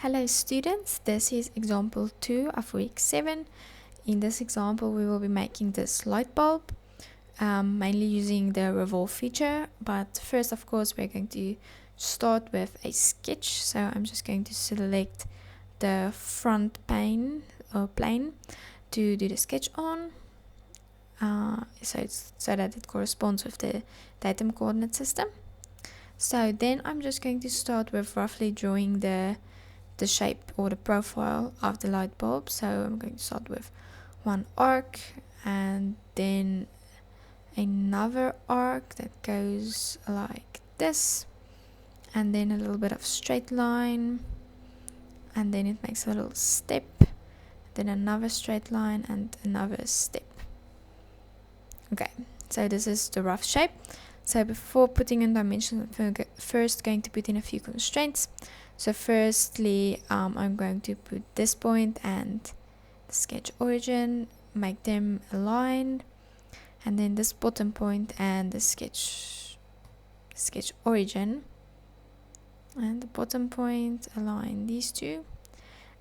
Hello students, this is example 2 of week 7. In this example we will be making this light bulb, mainly using the revolve feature, but first of course we're going to start with a sketch. So I'm just going to select the front plane to do the sketch on, so that it corresponds with the datum coordinate system. So then I'm just going to start with roughly drawing the shape or the profile of the light bulb. So I'm going to start with one arc and then another arc that goes like this, and then a little bit of straight line, and then it makes a little step, then another straight line and another step. Okay, so this is the rough shape. So before putting in dimensions, I'm first going to put in a few constraints. So firstly, I'm going to put this point and the sketch origin, make them aligned, and then this bottom point and the sketch origin and the bottom point, align these two.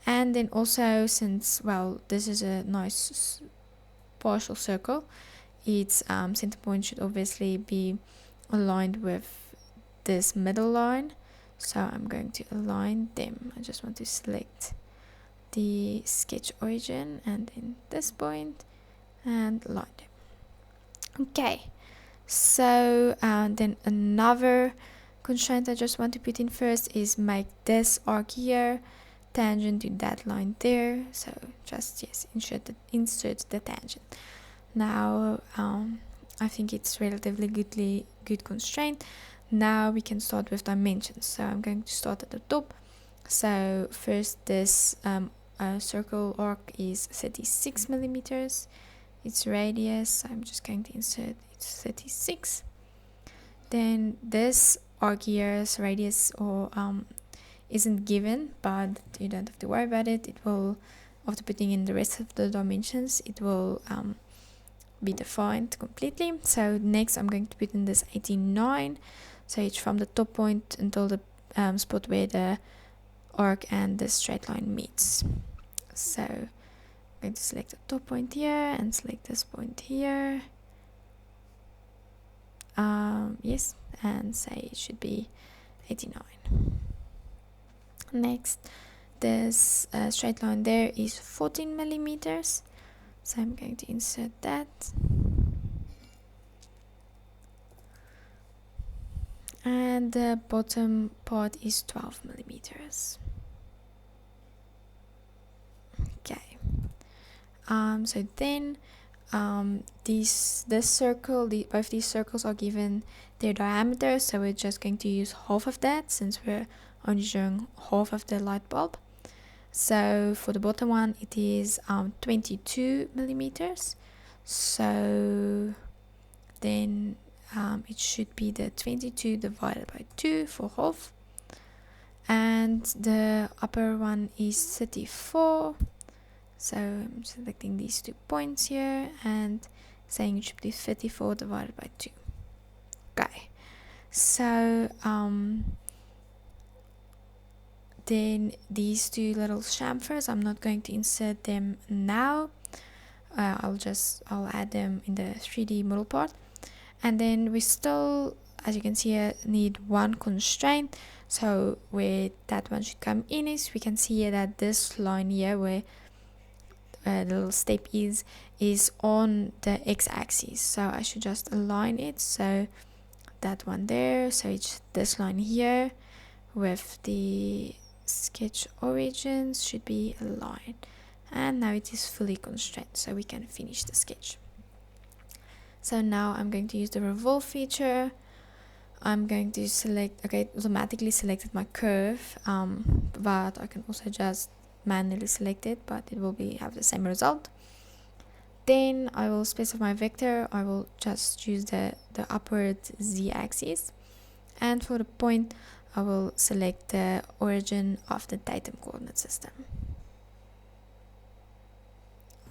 And then also, since this is a nice partial circle, its center point should obviously be aligned with this middle line. So I'm going to align them. I just want to select the sketch origin and then this point and align them. Okay, so then another constraint I just want to put in first is make this arc here tangent to that line there. So just insert the tangent. Now I think it's relatively good constraint. Now we can start with dimensions. So I'm going to start at the top. So first, this circle arc is 36 millimeters. Its radius, I'm just going to insert, it's 36. Then this arc here's radius isn't given, but you don't have to worry about it. It will, after putting in the rest of the dimensions, it will be defined completely. So next I'm going to put in this 89. So it's from the top point until the spot where the arc and the straight line meets. So I'm going to select the top point here and select this point here. Yes, and say it should be 89. Next, this straight line there is 14 millimeters. So I'm going to insert that. And the bottom part is 12 millimeters. Okay. So then this circle, both these circles are given their diameter, so we're just going to use half of that since we're only drawing half of the light bulb. So for the bottom one, it is 22 millimeters. So then it should be the 22 divided by 2 for half. And the upper one is 34. So I'm selecting these 2 points here and saying it should be 34 divided by 2. Okay. So then these 2 little chamfers, I'm not going to insert them now. I'll add them in the 3D model part. And then we still, as you can see here, need one constraint. So where that one should come in is, we can see here that this line here where the little step is on the x-axis. So I should just align it. So that one there, so it's this line here with the sketch origins should be aligned, and now it is fully constrained, so we can finish the sketch. So now I'm going to use the revolve feature. I'm going to select, okay, it automatically selected my curve, but I can also just manually select it, but it will have the same result. Then I will specify my vector. I will just use the upward z-axis, and for the point I will select the origin of the datum coordinate system.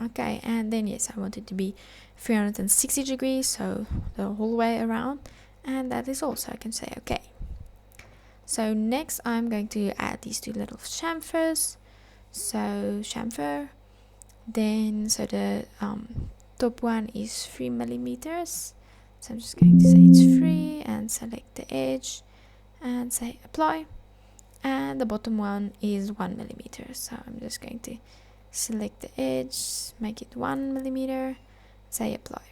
Okay, and then yes, I want it to be 360 degrees, so the whole way around, and that is all. So I can say okay. So next I'm going to add these two little chamfers. So chamfer, then so the top one is 3 millimeters. So I'm just going to say it's 3 and select the edge and say apply. And the bottom one is 1 millimeter. So I'm just going to select the edge, make it 1 millimeter, say apply.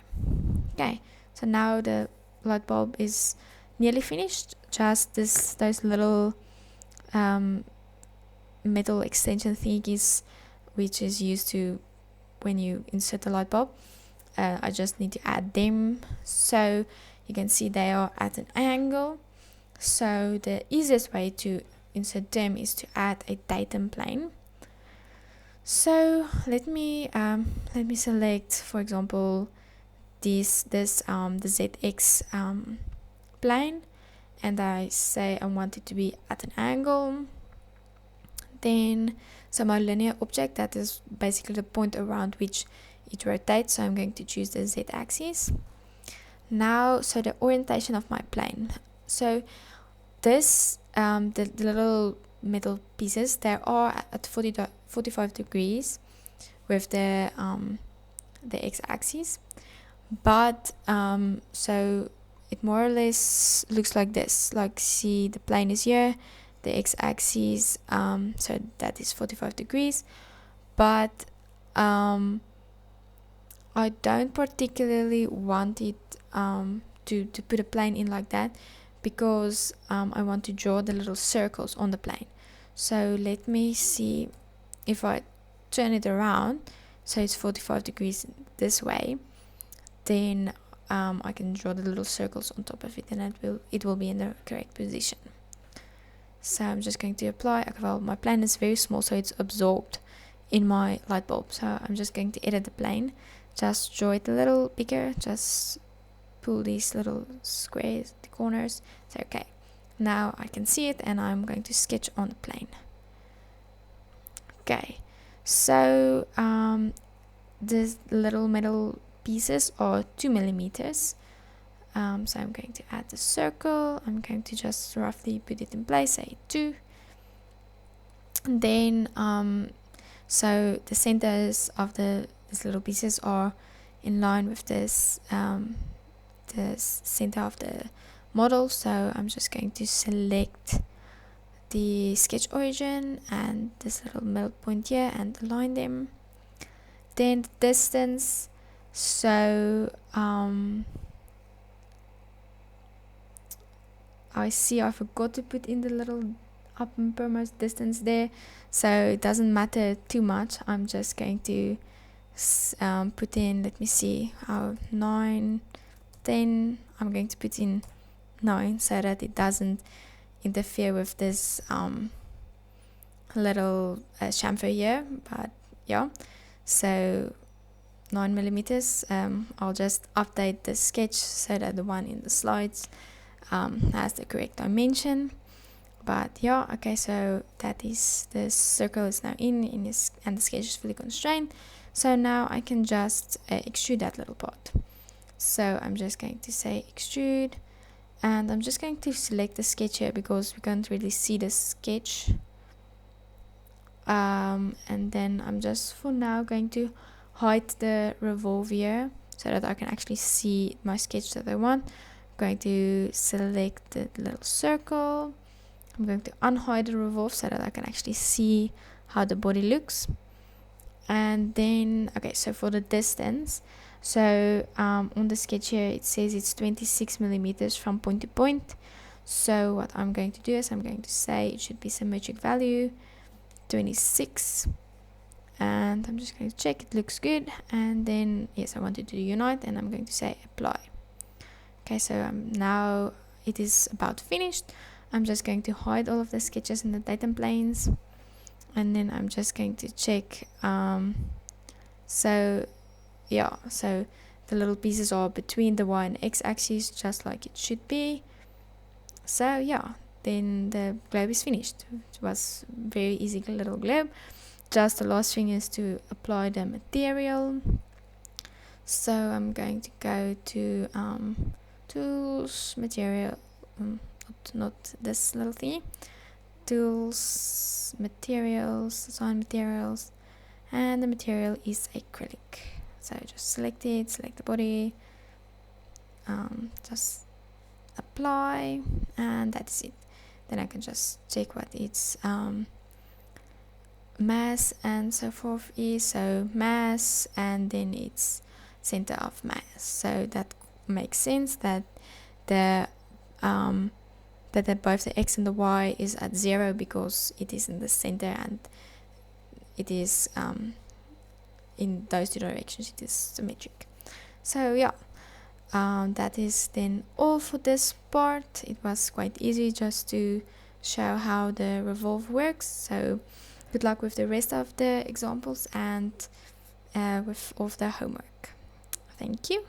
Okay, so now the light bulb is nearly finished. Just those little metal extension thingies, which is used to when you insert the light bulb. I just need to add them, so you can see they are at an angle. So the easiest way to insert them is to add a datum plane. So let me select, for example, the ZX plane, and I say I want it to be at an angle. Then so my linear object, that is basically the point around which it rotates, so I'm going to choose the Z axis. Now, so the orientation of my plane, so this the little metal pieces, they are at 45 degrees with the x-axis, but so it more or less looks like this. Like, see, the plane is here, the x-axis, so that is 45 degrees, but I don't particularly want it to put a plane in like that, because I want to draw the little circles on the plane. So let me see if I turn it around so it's 45 degrees this way, then I can draw the little circles on top of it, and it will be in the correct position. So I'm just going to apply. Well, my plane is very small, so it's absorbed in my light bulb, so I'm just going to edit the plane, just draw it a little bigger, just pull these little squares, the corners. So okay, now I can see it, and I'm going to sketch on the plane. Okay, so these little metal pieces are 2 millimeters. So I'm going to add the circle. I'm going to just roughly put it in place, say 2. And then so the centers of these little pieces are in line with this the center of the model. So I'm just going to select the sketch origin and this little middle point here and align them. Then the distance, so I see I forgot to put in the little uppermost distance there, so it doesn't matter too much. I'm just going to put in, let me see, 9, 10. I'm going to put in 9 so that it doesn't interfere with this little chamfer here. But yeah, so 9 millimeters. I'll just update the sketch so that the one in the slides has the correct dimension. But yeah, okay, so that is, the circle is now in this, and the sketch is fully constrained. So now I can just extrude that little part. So I'm just going to say extrude, and I'm just going to select the sketch here because we can't really see the sketch. And then I'm just for now going to hide the revolve here so that I can actually see my sketch that I want. I'm going to select the little circle. I'm going to unhide the revolve so that I can actually see how the body looks. And then, okay, so for the distance, so on the sketch here it says it's 26 millimeters from point to point. So what I'm going to do is I'm going to say it should be symmetric value 26, and I'm just going to check it looks good. And then yes, I wanted to unite, and I'm going to say apply. Okay, so now it is about finished. I'm just going to hide all of the sketches in the datum planes, and then I'm just going to check. So yeah, so the little pieces are between the Y and X axis, just like it should be. So yeah, then the globe is finished. It was very easy little globe. Just the last thing is to apply the material. So I'm going to go to tools, material, not this little thingy. Tools, materials, design materials, and the material is acrylic. So just select it, select the body, just apply, and that's it. Then I can just check what its mass and so forth is. So mass, and then its center of mass. So that makes sense that the both the x and the y is at 0 because it is in the center, and it is in those two directions it is symmetric. So yeah, that is then all for this part. It was quite easy just to show how the revolve works. So good luck with the rest of the examples and with all of the homework. Thank you.